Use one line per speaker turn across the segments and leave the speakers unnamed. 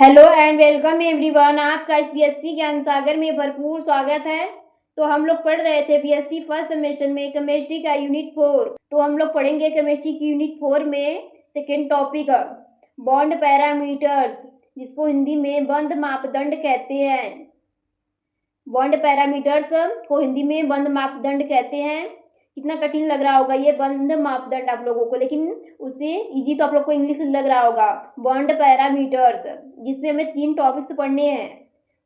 Hello and welcome everyone. आपका इस BSc ज्ञान सागर में भरपूर स्वागत है। तो हम लोग पढ़ रहे थे बीएससी फर्स्ट सेमेस्टर में केमिस्ट्री का यूनिट 4। तो हम लोग पढ़ेंगे केमिस्ट्री की यूनिट 4 में सेकेंड टॉपिक बॉन्ड पैरामीटर्स, जिसको हिंदी में बंध मापदंड कहते हैं। बॉन्ड पैरामीटर्स को हिंदी में बंध मापदंड कहते हैं। कितना कठिन लग रहा होगा ये बंध मापदंड आप लोगों को, लेकिन उससे इजी तो आप लोग को इंग्लिश लग रहा होगा। बॉन्ड पैरामीटर्स, जिसमें हमें 3 टॉपिक्स पढ़ने हैं।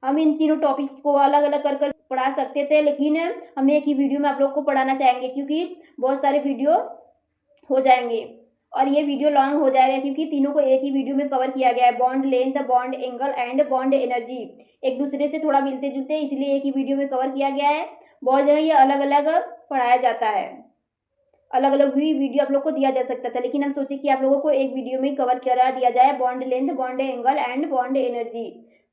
हम इन तीनों टॉपिक्स को अलग अलग कर पढ़ा सकते थे, लेकिन हम एक ही वीडियो में आप लोग को पढ़ाना चाहेंगे, क्योंकि बहुत सारे वीडियो हो जाएंगे और ये वीडियो लॉन्ग हो जाएगा, क्योंकि तीनों को एक ही वीडियो में कवर किया गया है। Bond length, bond angle and bond energy एक दूसरे से थोड़ा मिलते जुलते, इसलिए एक ही वीडियो में कवर किया गया है। बहुत जगह ये अलग अलग पढ़ाया जाता है, अलग अलग भी वीडियो आप लोग को दिया जा सकता था, लेकिन हम सोचे कि आप लोगों को एक वीडियो में कवर करा दिया जाए bond length, bond angle and bond energy.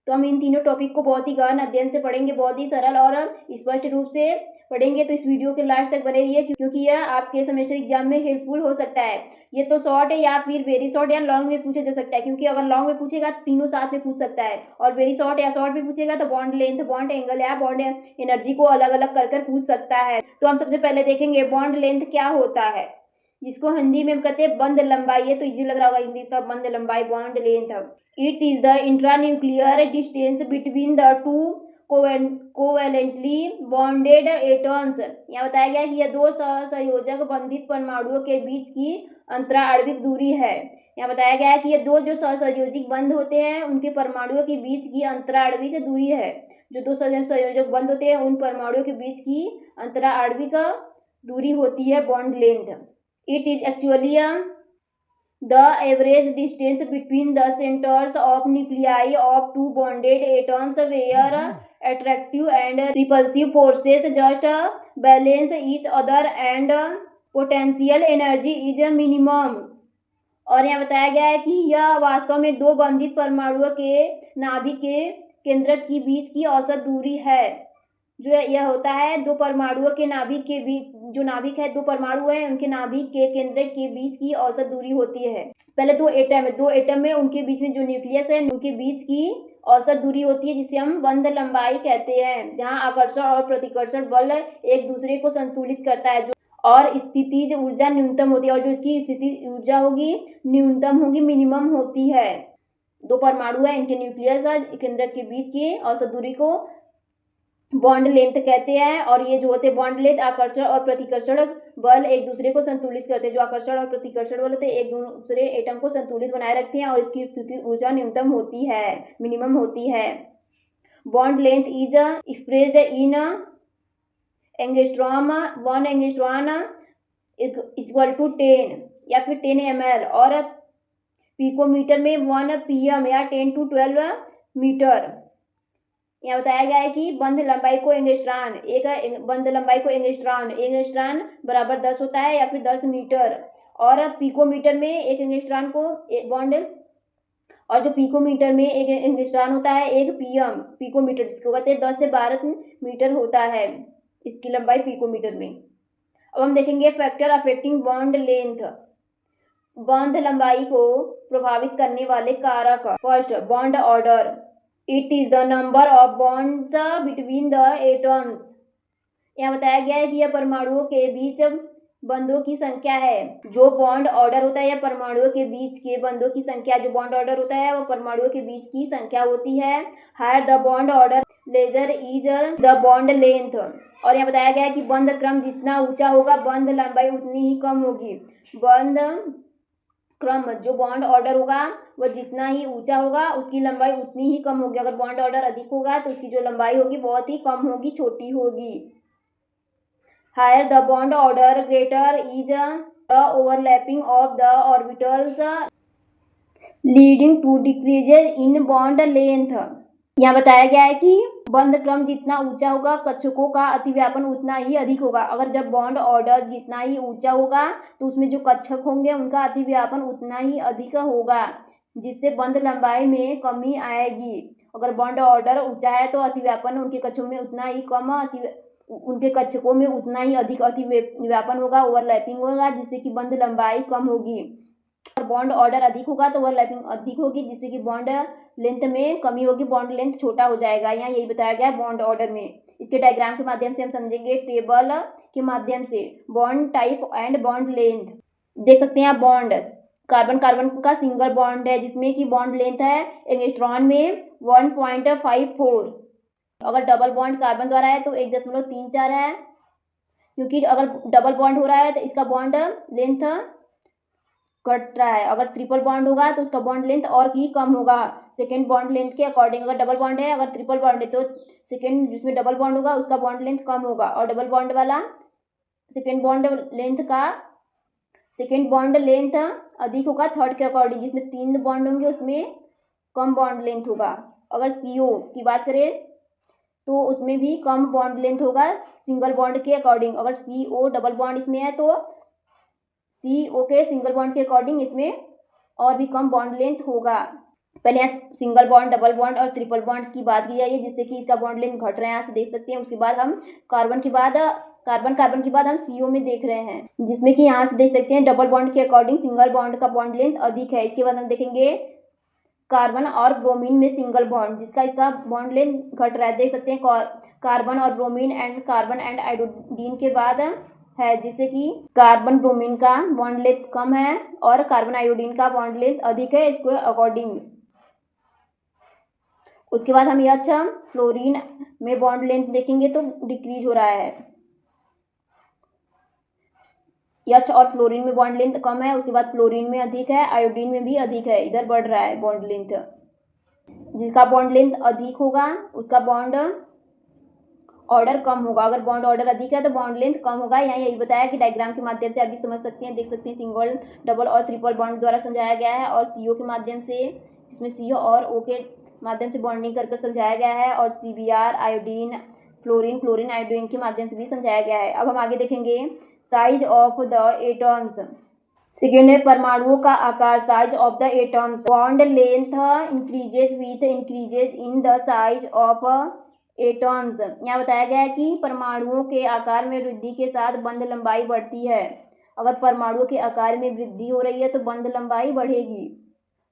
तो हम इन तीनों टॉपिक को बहुत ही गहन अध्ययन से पढ़ेंगे, बहुत ही सरल और स्पष्ट रूप से पढ़ेंगे। तो इस वीडियो के लास्ट तक बने रहिए, क्योंकि यह आपके सेमेस्टर एग्जाम में हेल्पफुल हो सकता है। ये तो शॉर्ट है या फिर वेरी शॉर्ट या लॉन्ग में पूछा जा सकता है, क्योंकि अगर लॉन्ग में पूछेगा तो तीनों साथ में पूछ सकता है, और वेरी शॉर्ट या शॉर्ट में पूछेगा तो बॉन्ड लेंथ, बॉन्ड एंगल या बॉन्ड एनर्जी को अलग अलग कर पूछ सकता है। तो हम सबसे पहले देखेंगे बॉन्ड लेंथ क्या होता है, जिसको हिंदी में कहते हैं बंध लंबाई। ये तो इजी लग रहा होगा हिंदी इसका, बंध लंबाई, bond length. It is the intranuclear distance between the two covalently bonded atoms. यहाँ बताया गया कि यह दो सहसंयोजक बंधित परमाणुओं के बीच की अंतराणविक दूरी है। यहाँ बताया गया है कि ये दो जो सहसंयोजक बंध होते हैं उनके परमाणुओं के बीच की अंतराणविक दूरी है। जो दो सहसंयोजक बंध होते हैं उन परमाणुओं के बीच की अंतराणविक दूरी होती है bond length. It is actually the average distance between the centers of nuclei of two bonded atoms where attractive and repulsive forces just balance each other and potential energy is minimum। और यहाँ बताया गया है कि यह वास्तव में दो बंधित परमाणुओं के नाभिक के केंद्रक के बीच की औसत दूरी है। जो यह होता है दो परमाणुओं के नाभिक के बीच, जो नाभिक है दो परमाणु है उनके नाभिक के केंद्र के बीच की औसत दूरी होती है। पहले दो एटम में उनके बीच में जो न्यूक्लियस है उनके बीच की औसत दूरी होती है, जिसे हम बंध लंबाई कहते हैं, जहां आकर्षण और प्रतिकर्षण बल एक दूसरे को संतुलित करता है, जो और स्थितिज ऊर्जा न्यूनतम होती है, और जो इसकी स्थिति ऊर्जा होगी न्यूनतम होगी, मिनिमम होती है। दो परमाणु है, इनके न्यूक्लियस केंद्र के बीच की औसत दूरी को बॉन्ड लेंथ कहते हैं। और ये जो होते हैं बॉन्ड लेंथ, आकर्षण और प्रतिकर्षण बल एक दूसरे को संतुलित करते हैं। जो आकर्षण और प्रतिकर्षण बल होते हैं एक दूसरे एटम को संतुलित बनाए रखते हैं, और इसकी स्थिति ऊर्जा न्यूनतम होती है, मिनिमम होती है। Bond length is expressed in angstrom, 1 angstrom equal to 10 या फिर 10 ml, और पिकोमीटर में 1 pm या 10 to 12 मीटर। यहाँ बताया गया है कि बंध लंबाई को एंगस्ट्रॉन, एक बंध लंबाई को एंगस्ट्रॉन बराबर 10 होता है या फिर 10 मीटर, और पिकोमीटर में एक एंगस्ट्रॉन को बॉन्ड, और जो पिकोमीटर में एक एंगस्ट्रॉन होता है 1 pm पिकोमीटर, जिसको कहते हैं 10 से 12 मीटर होता है इसकी लंबाई पिकोमीटर में। अब हम देखेंगे फैक्टर अफेक्टिंग बॉन्ड लेंथ, बंध लंबाई को प्रभावित करने वाले कारक। First, bond order. It is the number of bonds between the atoms. यहाँ बताया गया है कि यह परमाणुओं के बीच बंधों की संख्या है। जो बॉन्ड ऑर्डर होता है या परमाणुओं के बीच के बंधों की संख्या, जो बॉन्ड ऑर्डर होता है वो परमाणुओं के बीच की संख्या होती है। Higher the bond order lesser is the bond length. और यहाँ बताया गया है कि बंध क्रम जितना ऊंचा होगा बंध लंबाई उतनी ही कम होगी। बंध क्रम, जो बॉन्ड ऑर्डर होगा वह जितना ही ऊंचा होगा उसकी लंबाई उतनी ही कम होगी। अगर बॉन्ड ऑर्डर अधिक होगा तो उसकी जो लंबाई होगी बहुत ही कम होगी, छोटी होगी। Higher the bond order greater is the overlapping of the orbitals leading to decreases in bond length. यहाँ बताया गया है कि बंध क्रम जितना ऊंचा होगा कक्षकों का अतिव्यापन उतना ही अधिक होगा। अगर जब बॉन्ड ऑर्डर जितना ही ऊंचा होगा तो उसमें जो कक्षक होंगे उनका अतिव्यापन उतना ही अधिक होगा, जिससे बंध लंबाई में कमी आएगी। अगर बॉन्ड ऑर्डर ऊंचा है तो अतिव्यापन उनके कक्षकों में उतना ही कम, उनके कक्षकों में उतना ही अधिक अतिव्यापन होगा, ओवरलैपिंग होगा, जिससे कि बंध लंबाई कम होगी। और बॉन्ड ऑर्डर अधिक होगा तो ओवरलैपिंग अधिक होगी, जिससे कि बॉन्ड लेंथ में कमी होगी, बॉन्ड लेंथ छोटा हो जाएगा। यहाँ यही बताया गया है बॉन्ड ऑर्डर में। इसके डायग्राम के माध्यम से हम समझेंगे, टेबल के माध्यम से bond type and bond length. देख सकते हैं आप, बॉन्ड कार्बन कार्बन का सिंगल बॉन्ड है जिसमें कि बॉन्ड लेंथ है एंगस्ट्रॉन में 1.54। अगर डबल बॉन्ड कार्बन द्वारा है तो 1.34 है, क्योंकि अगर डबल बॉन्ड हो रहा है तो इसका बॉन्ड लेंथ घट रहा है। अगर ट्रिपल बॉन्ड होगा तो उसका बॉन्ड लेंथ और भी कम होगा सेकेंड बॉन्ड लेंथ के अकॉर्डिंग। अगर डबल बॉन्ड है, अगर ट्रिपल बॉन्ड है तो सेकेंड जिसमें डबल बॉन्ड होगा उसका बॉन्ड लेंथ कम होगा, और डबल बॉन्ड वाला सेकेंड बॉन्ड लेंथ अधिक होगा थर्ड के अकॉर्डिंग। जिसमें 3 बॉन्ड होंगे उसमें कम बॉन्ड लेंथ होगा। अगर CO की बात करें तो उसमें भी कम बॉन्ड लेंथ होगा सिंगल बॉन्ड के अकॉर्डिंग। अगर CO डबल बॉन्ड इसमें है तो CO के सिंगल बॉन्ड के अकॉर्डिंग इसमें और भी कम बॉन्ड लेंथ होगा। पहले यहाँ सिंगल बॉन्ड, डबल बॉन्ड और ट्रिपल बॉन्ड की बात की जाइए, जिससे कि इसका बॉन्ड लेंथ घट रहा है, यहाँ से देख सकते हैं। उसके बाद हम कार्बन के बाद हम CO में देख रहे हैं, जिसमें कि यहाँ से देख सकते हैं डबल बॉन्ड के अकॉर्डिंग सिंगल बॉन्ड का बॉन्ड लेंथ अधिक है। इसके बाद हम देखेंगे कार्बन और ब्रोमीन में सिंगल बॉन्ड, इसका बॉन्ड लेंथ घट रहा है। देख सकते हैं कार्बन और bromine and carbon and iodine के बाद है, जिससे कि कार्बन ब्रोमीन का बॉन्ड लेंथ कम है और कार्बन आयोडीन का बॉन्ड लेंथ अधिक है इसके अकॉर्डिंग। उसके बाद हम यह फ्लोरीन में बॉन्ड लेंथ देखेंगे तो डिक्रीज हो रहा है। यच और फ्लोरीन में बॉन्ड लेंथ कम है, उसके बाद क्लोरीन में अधिक है, आयोडीन में भी अधिक है, इधर बढ़ रहा है बॉन्ड लेंथ। जिसका बॉन्ड लेंथ अधिक होगा उसका बॉन्ड ऑर्डर कम होगा। अगर बॉन्ड ऑर्डर अधिक है तो बॉन्ड लेंथ कम होगा। यहाँ यही बताया कि डायग्राम के माध्यम से आप भी समझ सकते हैं, देख सकते हैं सिंगल, डबल और ट्रिपल बॉन्ड द्वारा समझाया गया है, और CO के माध्यम से, जिसमें CO और O के माध्यम से बॉन्डिंग कर समझाया गया है, और CBr आयोडीन, क्लोरीन आयोडीन के माध्यम से भी समझाया गया है। अब हम आगे देखेंगे size of the atoms. Second है परमाणुओं का आकार, size of the atoms. Bond length increases with increases in the size of atoms. यहाँ बताया गया है कि परमाणुओं के आकार में वृद्धि के साथ बंध लंबाई बढ़ती है। अगर परमाणुओं के आकार में वृद्धि हो रही है तो बंध लंबाई बढ़ेगी।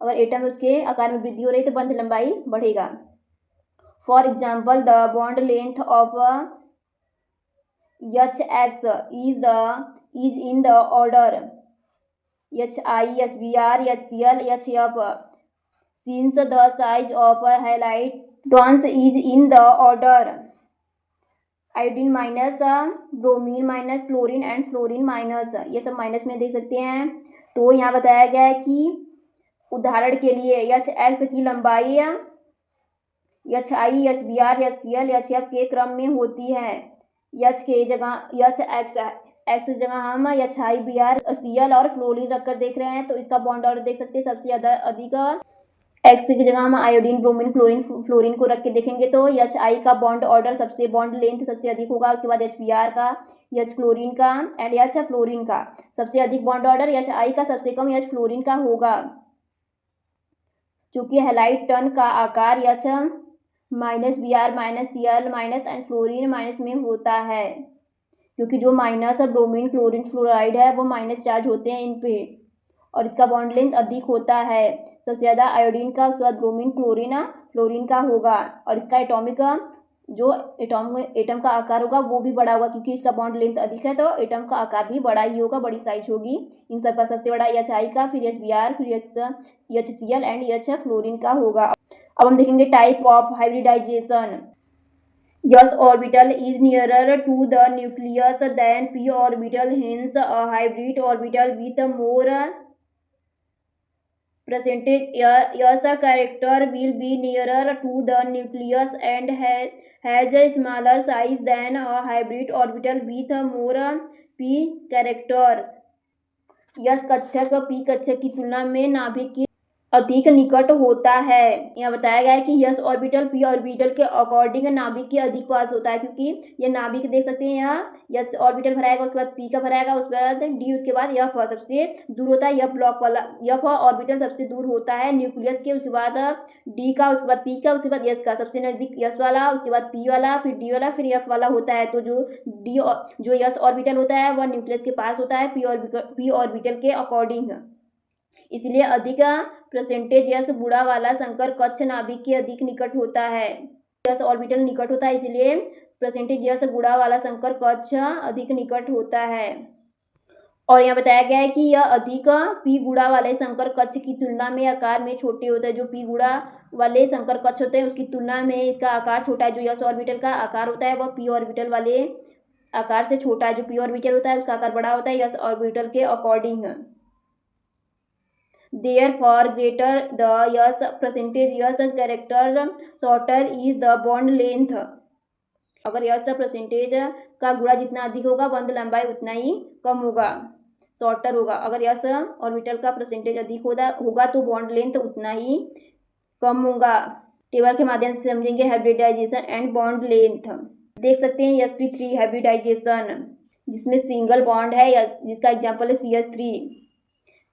अगर एटम उसके आकार में वृद्धि हो रही है तो बंध लंबाई बढ़ेगा। For example the bond length of HX is in the order HI, HBr, HCl, HF. Since the size of halide is in the order iodine minus, bromine minus, chlorine and fluorine minus, ये सब minus में देख सकते हैं। तो यहाँ बताया गया है कि उदाहरण के लिए HX की लंबाई HI, HBr, HCl, HF के क्रम में होती है। H के जगह X जगह हम HI, Br, Cl और फ्लोरीन रखकर देख रहे हैं, तो इसका बॉन्ड ऑर्डर देख सकते हैं सबसे ज़्यादा अधिक X की जगह हम आयोडीन, ब्रोमीन, क्लोरीन, फ्लोरीन को रख के देखेंगे तो HI का बॉन्ड ऑर्डर बॉन्ड लेंथ सबसे अधिक होगा। उसके बाद HBr का, H क्लोरीन का एंड H फ्लोरीन का सबसे अधिक बॉन्ड ऑर्डर HI का, सबसे कम H फ्लोरीन का होगा। चूंकि हैलाइड टन का आकार H minus, Br minus, Cl minus and fluorine minus में होता है, क्योंकि जो माइनस ब्रोमीन, क्लोरीन, फ्लोराइड है वो माइनस चार्ज होते हैं इन पे, और इसका बॉन्ड लेंथ अधिक होता है। सबसे ज़्यादा आयोडीन का, उसके बाद ब्रोमीन, क्लोरीन, फ्लोरीन का होगा, और इसका जो एटम का आकार होगा वो भी बड़ा होगा, क्योंकि इसका बॉन्ड लेंथ अधिक है तो एटम का आकार भी बड़ा ही होगा, बड़ी साइज होगी। इन सब का सबसे बड़ा HI का, फिर HBr, फिर HCl एंड H फ्लोरीन का होगा। अब हम देखेंगे type of hybridization. S orbital is nearer to the nucleus than p orbital, hence a hybrid orbital with more percentage S character will be nearer to the nucleus and has a smaller size than a hybrid orbital with more p characters. S कक्षक p कक्षक की तुलना में नाभिक की अधिक निकट होता है। यहाँ बताया गया है कि S ऑर्बिटल p ऑर्बिटल के अकॉर्डिंग नाभिक के अधिक पास होता है, क्योंकि ये नाभिक देख सकते हैं यहाँ S ऑर्बिटल भराएगा, उसके बाद p का भराएगा, उसके बाद d, उसके बाद F सबसे दूर होता है। F ब्लॉक वाला F ऑर्बिटल सबसे दूर होता है न्यूक्लियस के, उसके बाद d का, उसके बाद p का, उसके बाद S का, सबसे नजदीक S वाला, उसके बाद p वाला, फिर d वाला, फिर F वाला होता है। तो जो S ऑर्बिटल होता है वह न्यूक्लियस के पास होता है p ऑर्बिटल के अकॉर्डिंग। इसलिए अधिक परसेंटेज यस गुणा वाला संकर कक्ष नाभिक के अधिक निकट होता है। यस ऑर्बिटल निकट होता है, इसलिए परसेंटेज यस गुणा वाला संकर कक्ष अधिक निकट होता है। और यहाँ बताया गया है कि यह अधिक पी गुणा वाले संकर कक्ष की तुलना में आकार में छोटे होते हैं। जो पी गुणा वाले संकर कक्ष होते हैं उसकी तुलना में इसका आकार छोटा है। जो यस ऑर्बिटल का आकार होता है वह पी ऑर्बिटल वाले आकार से छोटा है। जो पी ऑर्बिटल होता है उसका आकार बड़ा होता है यस ऑर्बिटल के according. Therefore, greater the S percentage S character, shorter is the bond length. अगर S परसेंटेज का गुणा जितना अधिक होगा बंध लंबाई उतना ही कम होगा, शॉर्टर होगा। अगर S ऑर्बिटल का परसेंटेज अधिक होगा तो बॉन्ड लेंथ उतना ही कम होगा। टेबल के माध्यम से समझेंगे हाइब्रिडाइजेशन एंड बॉन्ड लेंथ। देख सकते हैं sp3 हाइब्रिडाइजेशन जिसमें सिंगल बॉन्ड है, जिसका एग्जाम्पल है CH3।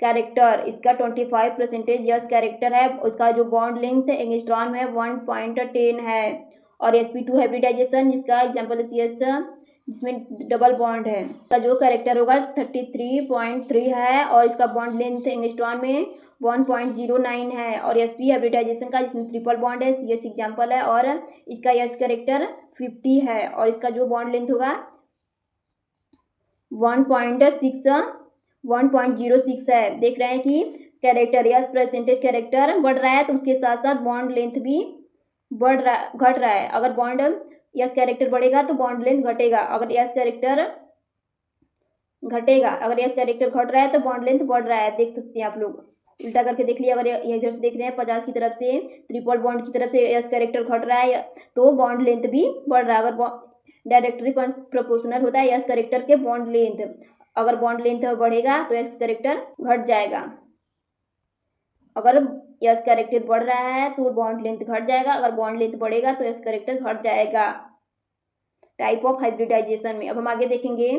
कैरेक्टर इसका 25% यस कैरेक्टर है, उसका जो बॉन्ड लेंथ एंगस्ट्रॉम है 1.10 है। और sp2 हाइब्रिडाइजेशन जिसका एग्जांपल है CH जिसमें डबल बॉन्ड है, इसका जो कैरेक्टर होगा 33.3 है और इसका बॉन्ड लेंथ एंगस्ट्रॉम में 1.09 है। और sp हाइब्रिडाइजेशन का जिसमें ट्रिपल बॉन्ड है CH एग्जाम्पल है और इसका यस कैरेक्टर 50 है और इसका जो बॉन्ड लेंथ होगा 1.06 है। देख रहे हैं कि कैरेक्टर यस परसेंटेज कैरेक्टर बढ़ रहा है तो उसके साथ साथ बॉन्ड लेंथ भी घट रहा है। अगर बॉन्ड यस कैरेक्टर बढ़ेगा तो बॉन्ड लेंथ घटेगा। अगर यस कैरेक्टर घटेगा, अगर यस कैरेक्टर घट रहा है तो बॉन्ड लेंथ बढ़ रहा है। देख सकते हैं आप लोग, उल्टा करके देख लिया। अगर इधर से देख रहे हैं 50 की तरफ से ट्रिपल बॉन्ड की तरफ से यस कैरेक्टर घट रहा है तो बॉन्ड लेंथ भी बढ़ रहा है। अगर डायरेक्टली प्रोपोर्शनल होता है यस कैरेक्टर के बॉन्ड लेंथ, अगर बॉन्ड लेंथ बढ़ेगा तो यस कैरेक्टर घट जाएगा। अगर यस कैरेक्टर बढ़ रहा है तो बॉन्ड लेंथ घट जाएगा, अगर बॉन्ड लेंथ बढ़ेगा तो यस कैरेक्टर घट जाएगा। टाइप ऑफ हाइब्रिडाइजेशन में अब हम आगे देखेंगे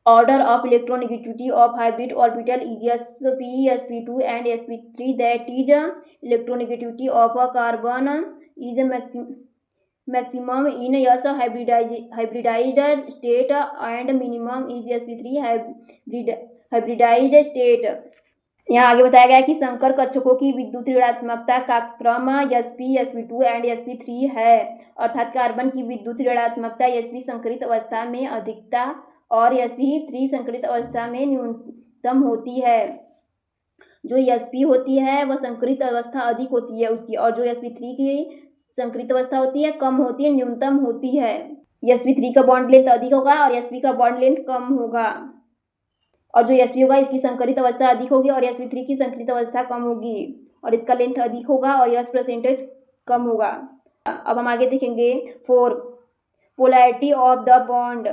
order of electronegativity of hybrid orbital is sp sp2 and sp3 that is electronegativity of a carbon is maximum in S hybridized state and minimum is sp3 hybridized state। यहाँ आगे बताया गया है कि संकर कक्षकों की विद्युत ऋणात्मकता का क्रम sp sp2 एंड sp3 है, अर्थात कार्बन की विद्युत ऋणात्मकता sp संकरित अवस्था में अधिकता और sp3 संकरित अवस्था में न्यूनतम होती है। जो sp होती है वह संकरित अवस्था अधिक होती है उसकी, और जो sp3 की संकरित अवस्था होती है कम होती है, न्यूनतम होती है। sp3 का बॉन्ड लेंथ अधिक होगा और sp का बॉन्ड लेंथ कम होगा, और जो sp होगा इसकी संकरित अवस्था अधिक होगी और sp3 की संकरित अवस्था कम होगी, और इसका लेंथ अधिक होगा और यस परसेंटेज कम होगा। अब हम आगे देखेंगे 4 पोलैरिटी ऑफ द बॉन्ड,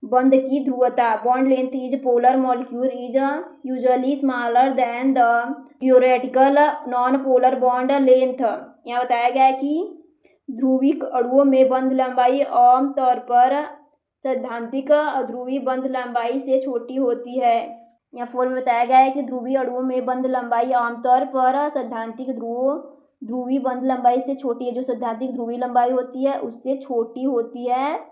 बंध की ध्रुवता। Bond length is polar molecule is usually smaller than the theoretical non polar bond length. यहाँ बताया गया है कि ध्रुविक अणुओं में बंध लंबाई आमतौर पर सैद्धांतिक अध्रुवी बंध लंबाई से छोटी होती है। यहाँ 4 में बताया गया है कि ध्रुवीय अणुओं में बंध लंबाई आमतौर पर सैद्धांतिक ध्रुवी बंध लंबाई से छोटी है। जो सैद्धांतिक ध्रुवीय लंबाई होती है उससे छोटी होती है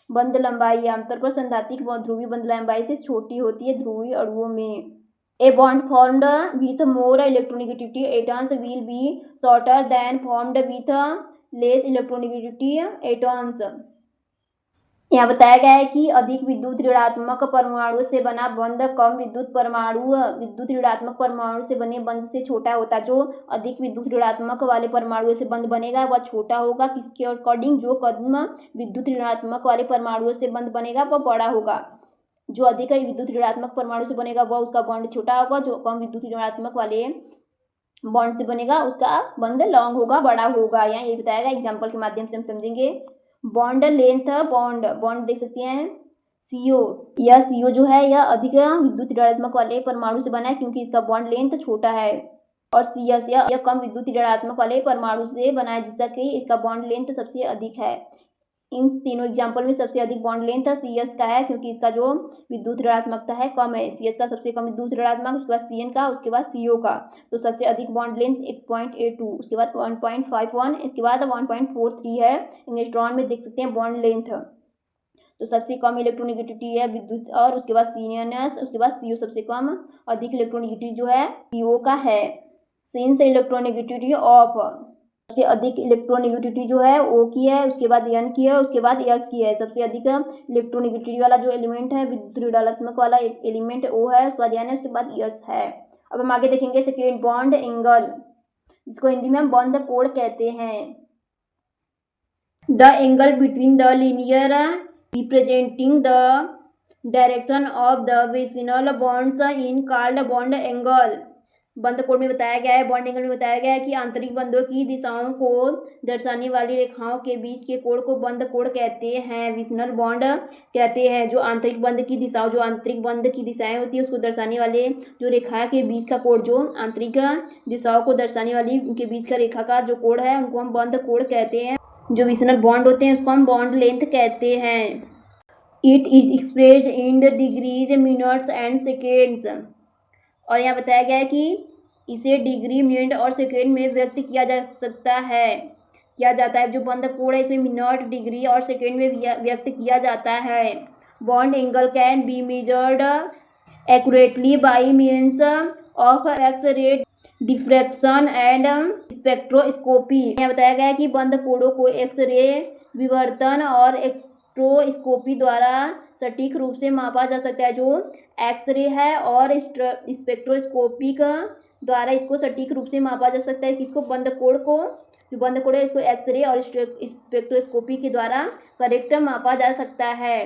बंध लंबाई, आमतौर पर सैद्धांतिक ध्रुवीय बंध लंबाई से छोटी होती है ध्रुवीय अणुओं में। A bond formed with more electronegativity atoms will be shorter than formed with less electronegativity atoms. यहाँ बताया गया है कि अधिक विद्युत ऋणात्मक परमाणु से बना बंध कम विद्युत ऋणात्मक परमाणु से बने बंध से छोटा होता है। जो अधिक विद्युत ऋणात्मक वाले परमाणुओं से बंध बनेगा वह छोटा होगा। किसके अकॉर्डिंग? जो कम विद्युत ऋणात्मक वाले परमाणुओं से बंध बनेगा वह बड़ा होगा। जो अधिक विद्युत ऋणात्मक परमाणु से बनेगा वह उसका बॉन्ड छोटा होगा। जो कम विद्युत ऋणात्मक वाले बॉन्ड से बनेगा उसका बंध लॉन्ग होगा, बड़ा होगा। यहाँ ये बताया गया, एग्जाम्पल के माध्यम से हम समझेंगे। बॉन्ड लेंथ, बॉन्ड देख सकते हैं CO, यह CO जो है यह अधिक विद्युत ऋणात्मक वाले परमाणु से बना है क्योंकि इसका बॉन्ड लेंथ छोटा है। और CS यह कम विद्युत ऋणात्मक वाले परमाणु से बना है जिसका कि इसका बॉन्ड लेंथ सबसे अधिक है। इन तीनों एग्जाम्पल में सबसे अधिक बॉन्ड लेंथ CS का है क्योंकि इसका जो विद्युत ऋणात्मकता है कम है। CS का सबसे कम विद्युत ऋणात्मक, उसके बाद CN का, उसके बाद CO का। तो सबसे अधिक बॉन्ड लेंथ 1.82, उसके बाद 1.51, इसके बाद 1.43 है। एंगस्ट्रॉम में देख सकते हैं बॉन्ड लेंथ। तो सबसे कम इलेक्ट्रोनेगेटिविटी है विद्युत और उसके बाद CN, उसके बाद CO सबसे कम। अधिक इलेक्ट्रोनेगेटिविटी जो है CO का है। सिंस इलेक्ट्रोनेगेटिविटी ऑफ, सबसे अधिक इलेक्ट्रोनेगेटिविटी जो है O की है, उसके बाद N की है, उसके बाद S की है। सबसे अधिक इलेक्ट्रोनेगेटिविटी वाला जो एलिमेंट है, विद्युत ऋणात्मक वाला एलिमेंट O है, उसके बाद N है, उसके बाद S है। अब हम आगे देखेंगे सेकेंड बॉन्ड एंगल, जिसको हिंदी में हम बॉन्ड कोण कहते हैं। The angle between the linear representing the direction of the vicinal bonds in called bond angle. बंद कोण में बताया गया है, बॉन्ड एंगल में बताया गया है कि आंतरिक बंधों की दिशाओं को दर्शाने वाली रेखाओं के बीच के कोण को बंद कोण कहते हैं, विसिनल बॉन्ड कहते हैं। जो आंतरिक बंध की दिशाओं, जो आंतरिक बंध की दिशाएं होती है उसको दर्शाने वाले जो रेखा के बीच का कोण, जो आंतरिक दिशाओं को दर्शाने वाली उनके बीच का रेखा का जो कोण है उनको हम बंद कोण कहते हैं। जो विसिनल बॉन्ड होते हैं उसको हम बॉन्ड लेंथ कहते हैं। It is expressed in the degrees, minutes and seconds. और यहाँ बताया गया है कि इसे डिग्री, मिनट और सेकेंड में व्यक्त किया जा सकता है, किया जाता है। जो बंद कोण है इसे मिनट, डिग्री और सेकेंड में व्यक्त किया जाता है। Bond angle can be measured accurately by means of X ray diffraction and spectroscopy. यहाँ बताया गया है कि बंद कोणों को एक्स-रे विवर्तन और स्पेक्ट्रोस्कोपी द्वारा सटीक रूप से मापा जा सकता है। जो एक्स-रे है और स्पेक्ट्रोस्कोपिक द्वारा इसको सटीक रूप से मापा जा सकता है कि इसको बंद कोण को, जो बंद कोण है इसको एक्स-रे और स्पेक्ट्रोस्कोपी के द्वारा करेक्ट मापा जा सकता है।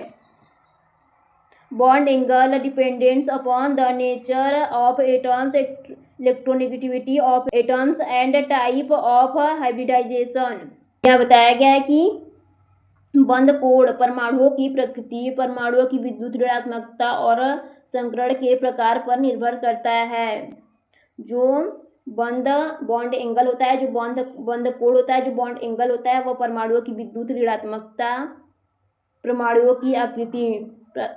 Bond angle dependents upon the nature of atoms, electronegativity of atoms and type of hybridization. यह बताया गया है कि बंद कोण परमाणुओं की प्रकृति, परमाणुओं की विद्युत ऋणात्मकता और संकरण के प्रकार पर निर्भर करता है। जो बॉन्ड एंगल होता है, जो बंद कोण होता है, जो बॉन्ड एंगल होता है, वह परमाणुओं की विद्युत ऋणात्मकता, परमाणुओं की आकृति,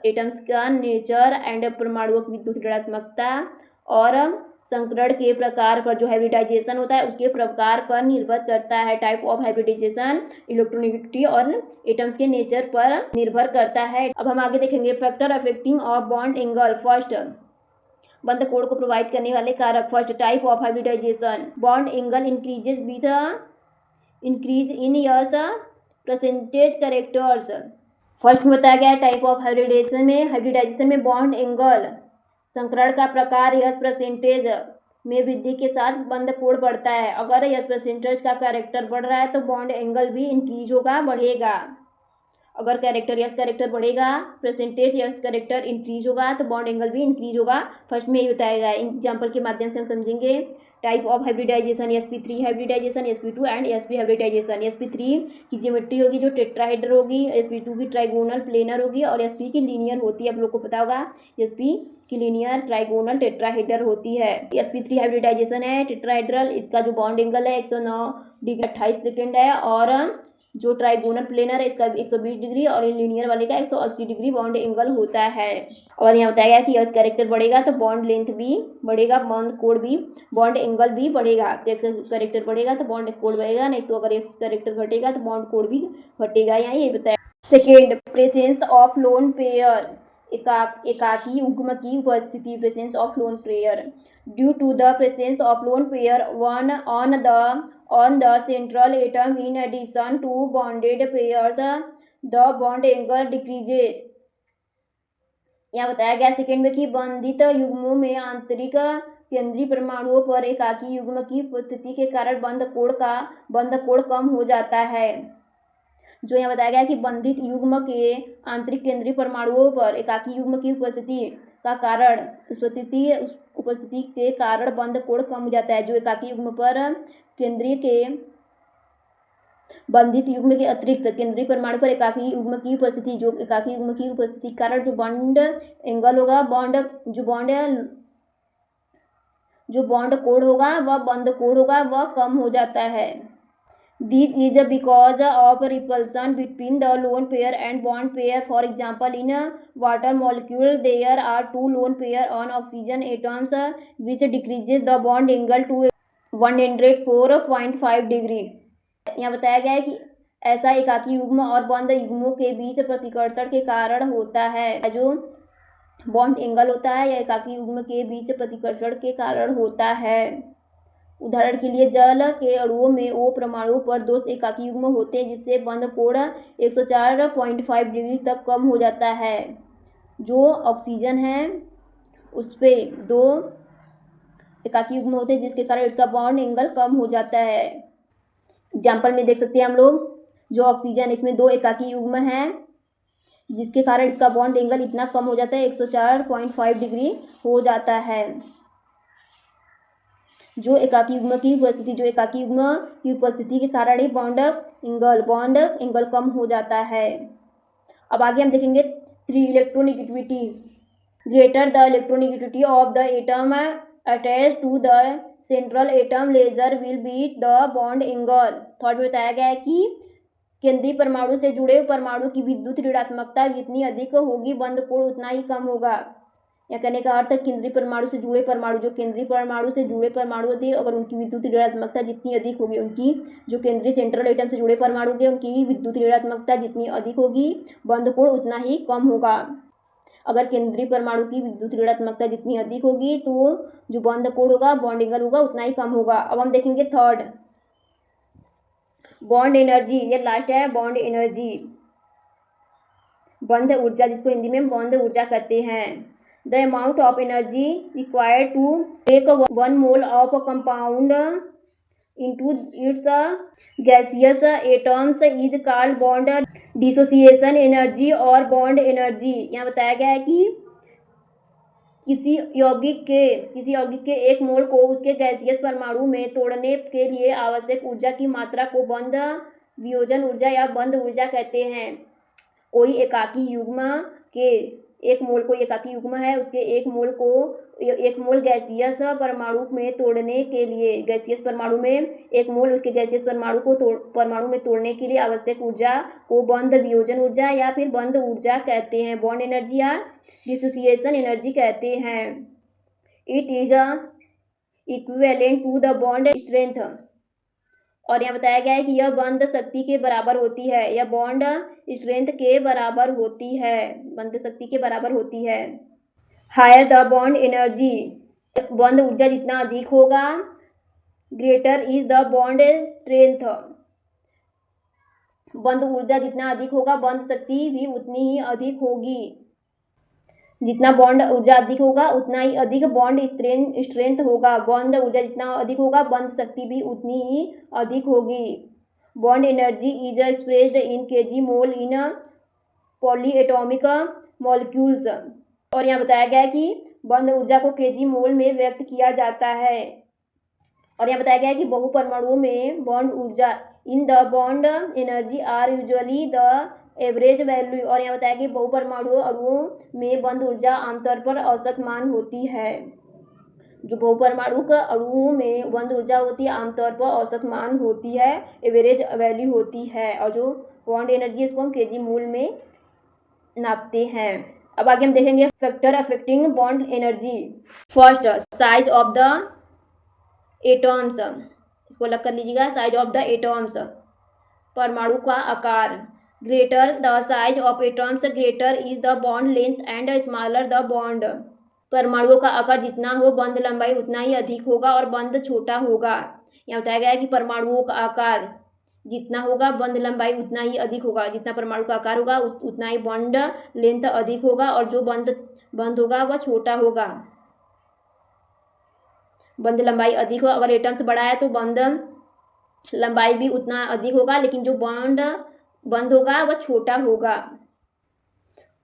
एटम्स का नेचर एंड परमाणुओं की विद्युत ऋणात्मकता और संकरण के प्रकार पर, जो हाइब्रिडाइजेशन होता है उसके प्रकार पर निर्भर करता है। टाइप ऑफ हाइब्रिडाइजेशन इलेक्ट्रोनेगेटिविटी और एटम्स के नेचर पर निर्भर करता है। अब हम आगे देखेंगे factor affecting of bond angle. First, बंद कोण को प्रोवाइड करने वाले कारक। First, type of hybridization. Bond angle increases with increase in s percentage characters. First में बताया गया है टाइप ऑफ हाइब्रिडाइजेशन में बॉन्ड एंगल संकरण का प्रकार यस परसेंटेज में वृद्धि के साथ बंद कोण बढ़ता है। अगर यस परसेंटेज का कैरेक्टर बढ़ रहा है तो बॉन्ड एंगल भी इंक्रीज होगा, बढ़ेगा। अगर यस कैरेक्टर बढ़ेगा, परसेंटेज यस कैरेक्टर इंक्रीज होगा तो बॉन्ड एंगल भी इंक्रीज होगा। फर्स्ट में ये बताया गया है। एग्जाम्पल के माध्यम से हम समझेंगे। Type of hybridization, sp3 hybridization, sp2 and sp hybridization. sp3 की ज्योमेट्री होगी जो टेट्राहेड्रल होगी, sp2 की ट्राइगोनल प्लेनर होगी और sp की लीनियर होती है। आप लोग को पता होगा sp की लीनियर, ट्राइगोनल, टेट्राहेड्रल होती है। sp3 हाइब्रिडाइजेशन है टेट्राहेड्रल। इसका जो बॉन्ड एंगल है 109 डिग्री 28 सेकेंड है और जो ट्राइगोनल प्लेनर है इसका 120 डिग्री और लीनियर वाले का 180 डिग्री बॉन्ड एंगल होता है। और यहाँ बताया गया कि यस कैरेक्टर बढ़ेगा तो बॉन्ड लेंथ भी बढ़ेगा, बॉन्ड कोण भी, बॉन्ड एंगल भी बढ़ेगा। तो एक्स कैरेक्टर बढ़ेगा तो बॉन्ड कोण बढ़ेगा, नहीं तो अगर एक्स कैरेक्टर घटेगा तो बॉन्ड कोण भी घटेगा। यहाँ ये बताया। Second, presence of lone pair, एकाकी युग्म की उपस्थिति। Presence of lone pair, due to the presence of lone pair one on the central atom in addition to bonded pairs, the bond angle decreases। यहाँ बताया गया सेकेंड में कि बंधित युग्मों में आंतरिक केंद्रीय परमाणुओं पर एकाकी युग्म की उपस्थिति के कारण बंध कोण कम हो जाता है। जो यहाँ बताया गया कि बंधित युग्म के आंतरिक केंद्रीय परमाणुओं पर एकाकी युग्म की उपस्थिति का कारण, उपस्थिति के कारण बंध कोण कम हो जाता है। जो एकाकी युग्म पर केंद्रीय के बंधित युग्म के अतिरिक्त केंद्रीय परमाणु पर एकाकी युग्म की उपस्थिति, जो एकाकी युग्म की उपस्थिति के कारण जो बॉन्ड एंगल होगा, जो बॉन्ड कोण होगा वह बंध कोण होगा वह कम हो जाता है। This is because of repulsion between the lone pair and bond pair. For example, in water molecule there are 2 lone pair on oxygen atoms which decreases the bond angle to 104.5 degree. यहाँ बताया गया है कि ऐसा एकाकी युग्म और बंद युग्मों के बीच प्रतिकर्षण के कारण होता है। जो बॉन्ड एंगल होता है यह एकाकी युग्म के बीच प्रतिकर्षण के कारण होता है। उदाहरण के लिए जल के अणुओं में O परमाणु पर 2 एकाकी युग्म होते हैं, जिससे बंध कोण 104.5 डिग्री तक कम हो जाता है। जो ऑक्सीजन है उस पे 2 एकाकी युग्म होते हैं, जिसके कारण इसका बॉन्ड एंगल कम हो जाता है। एग्जाम्पल में देख सकते हैं हम लोग, जो ऑक्सीजन इसमें 2 एकाकी युग्म हैं, जिसके कारण इसका बॉन्ड एंगल इतना कम हो जाता है, 104.5 डिग्री हो जाता है। जो एकाकी युग्म की उपस्थिति के कारण ही बॉन्ड एंगल कम हो जाता है। अब आगे हम देखेंगे 3 electronegativity. Greater the electronegativity of the atom attach to the central atom lesser will beat the bond angle. Third में बताया गया है कि केंद्रीय परमाणु से जुड़े परमाणु की विद्युत ऋणात्मकता जितनी अधिक होगी बंध कोण उतना ही कम होगा। या कहने का अर्थ केंद्रीय परमाणु से जुड़े परमाणु, जो केंद्रीय परमाणु से जुड़े परमाणु होते हैं, अगर उनकी विद्युत ऋणात्मकता जितनी अधिक होगी, उनकी जो केंद्रीय सेंट्रल एटम से जुड़े परमाणु के उनकी विद्युत ऋणात्मकता जितनी अधिक होगी बंध कोण उतना ही कम होगा। अगर केंद्रीय परमाणु की विद्युत ऋणात्मकता जितनी अधिक होगी तो जो बंध कोण होगा, बॉन्ड एंगल होगा, उतना ही कम होगा। अब हम देखेंगे थर्ड, बॉन्ड एनर्जी। ये लास्ट है, बॉन्ड एनर्जी, बंध ऊर्जा, जिसको हिंदी में बंध ऊर्जा कहते हैं। The amount of energy required to make 1 mole of compound into its gaseous atoms is called bond dissociation energy और bond energy। यहाँ बताया गया है कि किसी यौगिक के 1 मोल को उसके गैसियस परमाणु में तोड़ने के लिए आवश्यक ऊर्जा की मात्रा को बंध वियोजन ऊर्जा या बंध ऊर्जा कहते हैं। कोई एकाकी युग्म के 1 मोल, कोई एकाकी युग्म है, उसके 1 मोल गैसियस परमाणु में तोड़ने के लिए, गैसियस परमाणु में 1 मोल उसके गैसियस परमाणु में तोड़ने के लिए आवश्यक ऊर्जा को बंध वियोजन ऊर्जा या फिर बंध ऊर्जा कहते हैं, बॉन्ड एनर्जी या डिसोसिएशन एनर्जी कहते हैं। It is equivalent to the bond strength. और यहाँ बताया गया है कि यह बंध शक्ति के बराबर होती है, यह बॉन्ड स्ट्रेंथ के बराबर होती है, बंध शक्ति के बराबर होती है। हायर द बॉन्ड एनर्जी, बंध ऊर्जा जितना अधिक होगा, greater is the bond strength, बंध ऊर्जा जितना अधिक होगा बंध शक्ति भी उतनी ही अधिक होगी। जितना बॉन्ड ऊर्जा अधिक होगा उतना ही अधिक बॉन्ड स्ट्रेंथ होगा, बॉन्ड ऊर्जा जितना अधिक होगा बंध शक्ति भी उतनी ही अधिक होगी। Bond energy is expressed in kg mole in polyatomic molecules. और यहाँ बताया गया है कि बंध ऊर्जा को kg मोल में व्यक्त किया जाता है। और यहाँ बताया गया है कि बहुपरमाणुओं में बॉन्ड ऊर्जा in the bond energy are usually the average value. और यहाँ बताया कि बहुपरमाणु अणुओं में बंध ऊर्जा आमतौर पर औसत मान होती है। जो बहुपरमाणु का अणुओं में बंध ऊर्जा होती है आमतौर पर औसत मान होती है, एवरेज वैल्यू होती है। और जो बॉन्ड एनर्जी इसको हम kg मोल में नापते हैं। अब आगे हम देखेंगे factor affecting bond energy. First, size of the atoms, इसको अलग कर लीजिएगा। साइज ऑफ द एटॉम्स, परमाणु का आकार। Greater the size of atoms greater is the bond length and smaller the bond. परमाणुओं का आकार जितना हो बंध लंबाई उतना ही अधिक होगा और बंध छोटा होगा। यहाँ बताया गया है कि परमाणुओं का आकार जितना होगा बंध लंबाई उतना ही अधिक होगा, जितना परमाणु का आकार होगा उतना ही बॉन्ड लेंथ अधिक होगा और जो बंध होगा वह छोटा होगा। बंध लंबाई अधिक हो, अगर एटम्स बड़ा है तो बंध लंबाई भी उतना अधिक होगा, लेकिन जो बंध होगा वह छोटा होगा।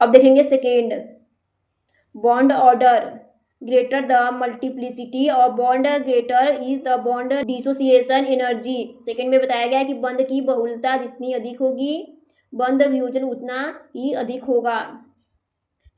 अब देखेंगे second, bond order. Greater the multiplicity of bond greater is the bond dissociation energy. Second में बताया गया है कि बंध की बहुलता जितनी अधिक होगी बंध वियोजन उतना ही अधिक होगा।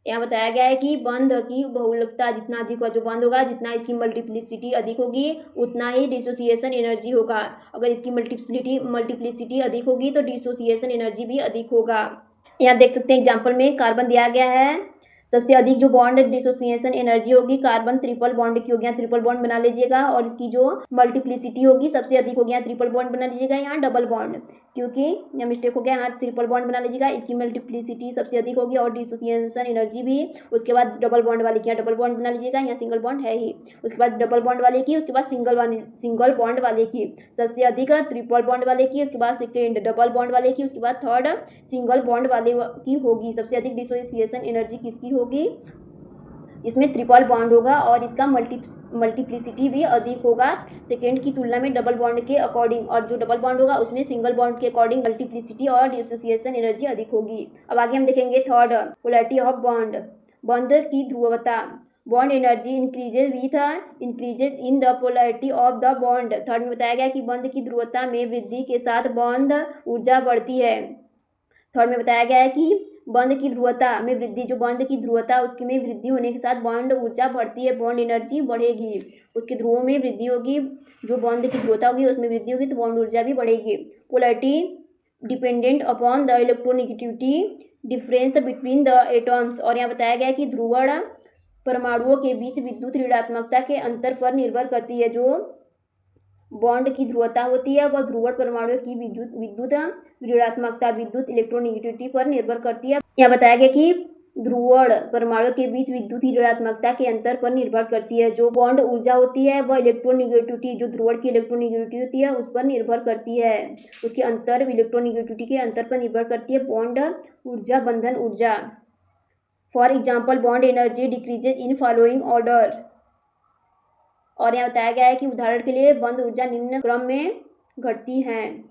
यहाँ बताया गया है कि बंध की बहुलकता जितना अधिक होगा, जो बंध होगा जितना इसकी मल्टीप्लिसिटी अधिक होगी उतना ही डिसोसिएशन एनर्जी होगा। अगर इसकी मल्टीप्लिसिटी अधिक होगी तो डिसोसिएशन एनर्जी भी अधिक होगा। यहाँ देख सकते हैं एग्जाम्पल में कार्बन दिया गया है, सबसे अधिक जो बॉन्ड डिसोसिएशन एनर्जी होगी कार्बन ट्रिपल बॉन्ड की होगी, यहाँ ट्रिपल बॉन्ड बना लीजिएगा। और इसकी जो मल्टीप्लिसिटी होगी सबसे अधिक होगी, यहाँ ट्रिपल बॉन्ड बना लीजिएगा, यहाँ डबल बॉन्ड, क्योंकि यहाँ मिस्टेक हो गया, यहाँ ट्रिपल बॉन्ड बना लीजिएगा। इसकी मल्टीप्लिसिटी सबसे अधिक होगी और डिसोसिएशन एनर्जी भी। उसके बाद डबल बॉन्ड वाले की यहाँ डबल बॉन्ड बना लीजिएगा, यहाँ सिंगल बॉन्ड है ही। उसके बाद डबल बॉन्ड वाले की, उसके बाद सिंगल बॉन्ड वाले की सबसे अधिक ट्रिपल बॉन्ड वाले की, उसके बाद सेकेंड डबल बॉन्ड वाले की, उसके बाद थर्ड सिंगल बॉन्ड वाले की होगी। सबसे अधिक डिसोसिएशन एनर्जी किसकी होगी? इसमें ट्रिपल बॉन्ड होगा और इसका मल्टीप्लिसिटी भी अधिक होगा सेकेंड की तुलना में डबल बॉन्ड के अकॉर्डिंग। और जो डबल बॉन्ड होगा उसमें सिंगल बॉन्ड के अकॉर्डिंग मल्टीप्लिसिटी और डिसोसिएशन एनर्जी अधिक होगी। अब आगे हम देखेंगे third, polarity of bond, bond की ध्रुवता। Bond energy increases in the polarity of the bond. Third में बताया गया कि बॉन्ड की ध्रुवता में वृद्धि के साथ बॉन्ड ऊर्जा बढ़ती है। थर्ड में बताया गया है कि बॉन्ड की ध्रुवता में वृद्धि, जो बॉन्ड की ध्रुवता उसकी में वृद्धि होने के साथ बॉन्ड ऊर्जा बढ़ती है, बॉन्ड एनर्जी बढ़ेगी। उसके ध्रुवों में वृद्धि होगी, जो बॉन्ड की ध्रुवता होगी उसमें वृद्धि होगी तो बॉन्ड ऊर्जा भी बढ़ेगी। Polarity dependent upon the electronegativity difference between the atoms. और यहाँ बताया गया कि ध्रुवण परमाणुओं के बीच विद्युत ऋणात्मकता के अंतर पर निर्भर करती है। जो बॉन्ड की ध्रुवता होती है वह ध्रुवण परमाणु की विद्युत ऋणात्मकता विद्युत इलेक्ट्रोनेगेटिविटी पर निर्भर करती है। यहाँ बताया गया कि ध्रुवण परमाणु के बीच विद्युत ऋणात्मकता के अंतर पर निर्भर करती है। जो बॉन्ड ऊर्जा होती है वह इलेक्ट्रोनेगेटिविटी, जो ध्रुवण की इलेक्ट्रोनेगेटिविटी होती है उस पर निर्भर करती है, उसके अंतर इलेक्ट्रोनेगेटिविटी के अंतर पर निर्भर करती है। बॉन्ड ऊर्जा, बंधन ऊर्जा। For example bond energy decreases in following order. और यहाँ बताया गया है कि उदाहरण के लिए बंध ऊर्जा निम्न क्रम में घटती हैं।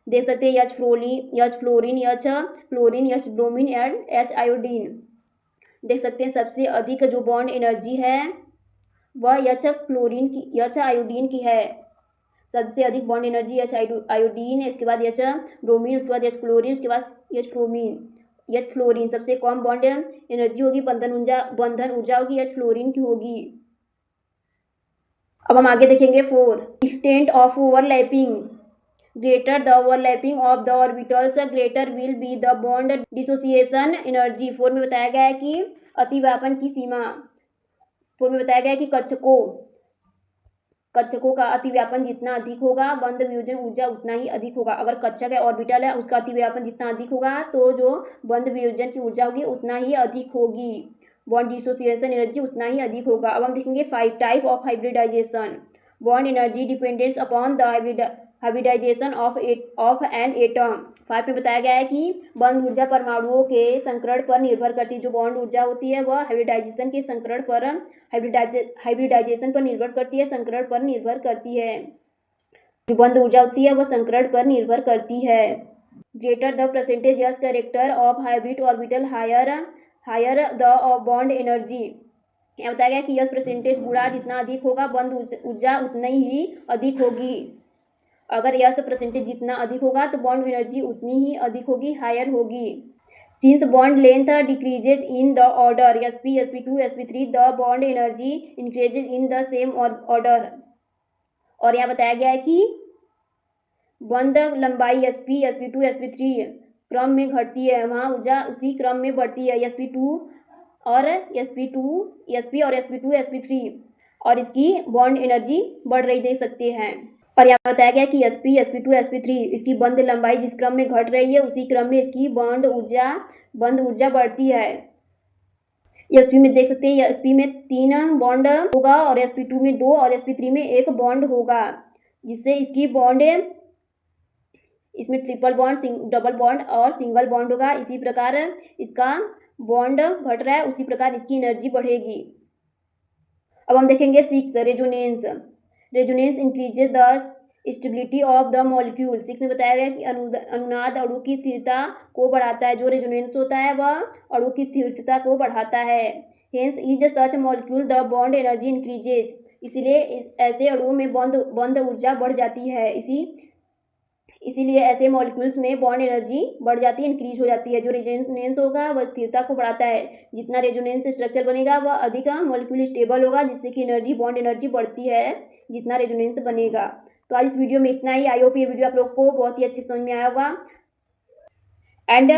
देख सकते हैं H fluorine, H bromine and H iodine. देख सकते हैं सबसे अधिक जो बॉन्ड एनर्जी है वह एच आयोडीन की है। सबसे अधिक बॉन्ड एनर्जी एच आयोडीन, इसके बाद एच ब्रोमीन, उसके बाद एच क्लोरीन, उसके बाद एच फ्लोरीन। सबसे कम बॉन्ड एनर्जी होगी, बंधन ऊर्जा होगी एच फ्लोरीन की होगी। अब हम आगे देखेंगे 4, extent of overlapping. Greater the overlapping of the orbitals greater will be the bond dissociation energy. 4 में बताया गया है कि अतिव्यापन की सीमा। 4 में बताया गया है कि कक्षकों का अतिव्यापन जितना अधिक होगा बंध वियोजन ऊर्जा उतना ही अधिक होगा। अगर कक्षक है ऑर्बिटल है उसका अतिव्यापन जितना अधिक होगा तो जो बंध वियोजन की ऊर्जा होगी उतना ही अधिक होगी, बॉन्ड डिसोसिएशन एनर्जी उतना ही अधिक होगा। अब हम देखेंगे 5 type of hybridization. Bond energy dependence upon the hybridization of an atom. 5 में बताया गया है कि बंध ऊर्जा परमाणुओं के संकरण पर निर्भर करती है। जो बॉन्ड ऊर्जा होती है वह हाइब्रिडाइजेशन के संकरण पर हाइब्रिडाइजेशन पर निर्भर करती है, संकरण पर निर्भर करती है। जो बंध ऊर्जा होती है वह संकरण पर निर्भर करती है। Greater the percentage s character of hybrid orbital higher the bond energy. यहाँ बताया गया कि यस परसेंटेज गुणा जितना अधिक होगा बंध ऊर्जा उतनी ही अधिक होगी। अगर यस परसेंटेज जितना अधिक होगा तो बॉन्ड एनर्जी उतनी ही अधिक होगी, हायर होगी। Since bond length decreases in the order sp, sp2, sp3 the bond energy increases in the same order. और यहाँ बताया गया है कि बंध लंबाई sp, sp2, sp3 क्रम में घटती है, वहाँ ऊर्जा उसी क्रम में बढ़ती है, sp और sp2, sp3 और इसकी बॉन्ड एनर्जी बढ़ रही देख सकते हैं। और यहाँ बताया गया कि sp, sp2, sp3 इसकी बंध लंबाई जिस क्रम में घट रही है उसी क्रम में इसकी बंध ऊर्जा बढ़ती है। sp में देख सकते हैं sp में 3 बॉन्ड होगा और sp2 में 2 और sp3 में 1 बॉन्ड होगा, जिससे इसकी बॉन्ड इसमें ट्रिपल बॉन्ड, डबल बॉन्ड और सिंगल बॉन्ड होगा। इसी प्रकार इसका बॉन्ड घट रहा है उसी प्रकार इसकी एनर्जी बढ़ेगी। अब हम देखेंगे 6 resonance increases the stability of the molecule. 6 में बताया गया कि अनुनाद अणु की स्थिरता को बढ़ाता है। जो रेजोनेंस होता है वह अणु की स्थिरता को बढ़ाता है। Hence is such molecule the bond energy increases. इसलिए ऐसे अणुओं में बंध ऊर्जा बढ़ जाती है। इसीलिए ऐसे मॉलिक्यूल्स में बॉन्ड एनर्जी बढ़ जाती है, इंक्रीज हो जाती है। जो रेजोनेंस होगा वह स्थिरता को बढ़ाता है। जितना रेजोनेंस स्ट्रक्चर बनेगा वह अधिक मॉलिक्यूल स्टेबल होगा, जिससे कि बॉन्ड एनर्जी बढ़ती है जितना रेजोनेंस बनेगा। तो आज इस वीडियो में इतना ही। आई होप ये वीडियो आप लोग को बहुत ही अच्छे समझ में आया होगा। एंड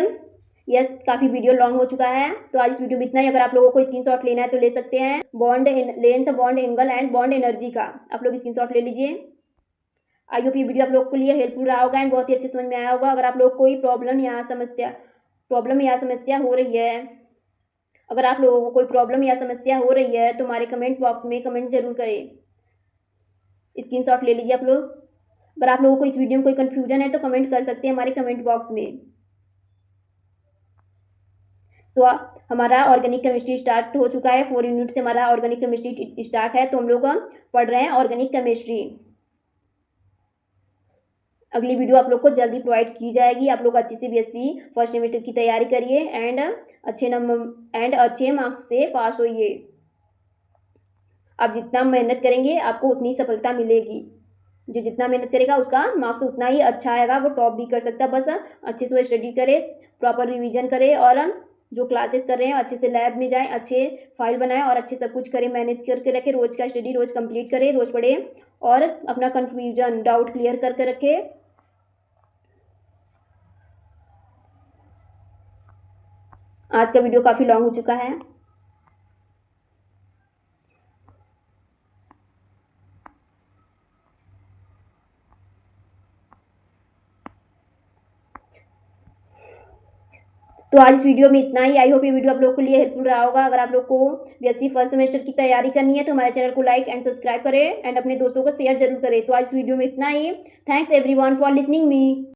यह काफ़ी वीडियो लॉन्ग हो चुका है, तो आज इस वीडियो में इतना ही। अगर आप लोगों को स्क्रीनशॉट लेना है तो ले सकते हैं। Bond length, bond angle and bond energy का आप लोग स्क्रीनशॉट ले लीजिए। आई होप ये वीडियो आप लोग के लिए हेल्पफुल रहा होगा एंड बहुत ही अच्छे समझ में आया होगा। अगर आप लोग कोई प्रॉब्लम या समस्या हो रही है, अगर आप लोगों को कोई प्रॉब्लम या समस्या हो रही है तो हमारे कमेंट बॉक्स में कमेंट जरूर करें। स्क्रीनशॉट ले लीजिए आप लोग। अगर आप लोगों को इस वीडियो में कोई कन्फ्यूजन है तो कमेंट कर सकते हैं हमारे कमेंट बॉक्स में। तो हमारा ऑर्गेनिक केमिस्ट्री स्टार्ट हो चुका है। 4 यूनिट से हमारा ऑर्गेनिक केमिस्ट्री स्टार्ट है, तो हम लोग पढ़ रहे हैं ऑर्गेनिक केमिस्ट्री। अगली वीडियो आप लोग को जल्दी प्रोवाइड की जाएगी। आप लोग अच्छी से बीएससी फर्स्ट सेमेस्टर की तैयारी करिए एंड अच्छे मार्क्स से पास होइए। आप जितना मेहनत करेंगे आपको उतनी सफलता मिलेगी। जो जितना मेहनत करेगा उसका मार्क्स उतना ही अच्छा आएगा, वो टॉप भी कर सकता है। बस अच्छे से वो स्टडी करे, प्रॉपर रिवीजन करे और जो क्लासेस कर रहे हैं अच्छे से लैब में जाएं, अच्छे फाइल बनाएं और अच्छे सब कुछ करें, मैनेज करके रखें। रोज़ का स्टडी रोज़ कंप्लीट करें, रोज़ पढ़ें और अपना कन्फ्यूजन डाउट क्लियर करके रखें। आज का वीडियो काफ़ी लॉन्ग हो चुका है। तो आज इस वीडियो में इतना ही। आई होप ये वीडियो आप लोग के लिए हेल्पफुल रहा होगा। अगर आप लोग को बीएससी फर्स्ट सेमेस्टर की तैयारी करनी है तो हमारे चैनल को लाइक एंड सब्सक्राइब करें एंड अपने दोस्तों को शेयर जरूर करें। तो आज इस वीडियो में इतना ही। Thanks everyone for listening me.